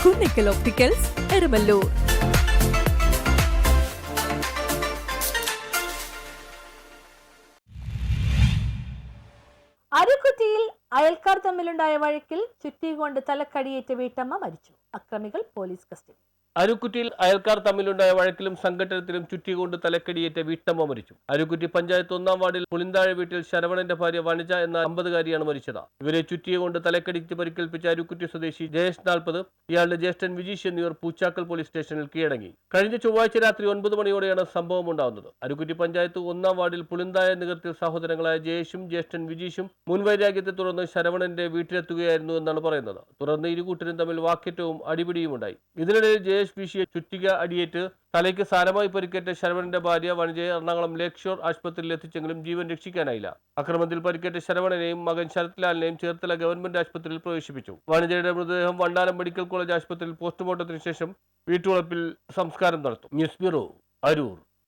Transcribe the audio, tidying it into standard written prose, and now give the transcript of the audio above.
Kunnickal opticals, Erumalloor. അരുക്കുറ്റിയിൽ അയൽക്കാർ തമ്മിലുണ്ടായ വഴക്കിൽ ചുറ്റികൊണ്ട് തലക്കടിയേറ്റ വീട്ടമ്മ മരിച്ചു. അക്രമികൾ പോലീസ് കസ്റ്റഡി. അരുക്കുറ്റിയിൽ അയൽക്കാർ തമ്മിലുണ്ടായ വഴക്കിലും സംഘട്ടനത്തിലും ചുറ്റികൊണ്ട് തലക്കടിയേറ്റ വീട്ടമ്മ മരിച്ചു. അരുക്കുറ്റി പഞ്ചായത്ത് 1-ാം വാർഡിൽ പുളിന്താഴ വീട്ടിൽ ശരവണന്റെ ഭാര്യ വനജ എന്ന 50-കാരിയാണ് മരിച്ചത്. ഇവരെ ചുറ്റികൊണ്ട് തലക്കടിച്ച് പരിക്കേൽപ്പിച്ച അരുക്കുറ്റി സ്വദേശി ജയേഷ് 40, ഇയാളുടെ ജ്യേഷ്ഠൻ വിജീഷ് എന്നിവർ പൂച്ചാക്കൽ പോലീസ് സ്റ്റേഷനിൽ കീഴടങ്ങി. കഴിഞ്ഞ ചൊവ്വാഴ്ച രാത്രി 9 മണിയോടെയാണ് സംഭവം ഉണ്ടാകുന്നത്. അരുക്കുറ്റി പഞ്ചായത്ത് 1-ാം വാർഡിൽ പുളിന്താഴ നഗരത്തിൽ സഹോദരങ്ങളായ ജയേഷും ജ്യേഷ്ഠൻ വിജീഷും മുൻവൈരാഗ്യത്തെ തുടർന്ന് ശരവണന്റെ വീട്ടിലെത്തുകയായിരുന്നു എന്നാണ് പറയുന്നത്. തുടർന്ന് ഇരുകൂട്ടരും തമ്മിൽ വാക്കേറ്റവും അടിപിടിയും ഉണ്ടായി. ഇതിനിടയിൽ ജയേഷ് വീശിയ ചുറ്റിക അടിയേറ്റ് തലയ്ക്ക് സാരമായി പരിക്കേറ്റ ശരവണന്റെ ഭാര്യ വനജയെ എറണാകുളം ലേക്ക് ഷോർ ആശുപത്രിയിൽ എത്തിച്ചെങ്കിലും ജീവൻ രക്ഷിക്കാനായില്ല. അക്രമത്തിൽ പരിക്കേറ്റ ശരവണനെയും മകൻ ശരത് ലാലിനെയും ചേർത്തല ഗവൺമെന്റ് ആശുപത്രിയിൽ പ്രവേശിപ്പിച്ചു. വനജയുടെ മൃതദേഹം വണ്ടാനം മെഡിക്കൽ കോളേജ് ആശുപത്രിയിൽ പോസ്റ്റ്മോർട്ടത്തിന് ശേഷം വീട്ടുവളപ്പിൽ സംസ്കാരം നടത്തും. News bureau, Aroor.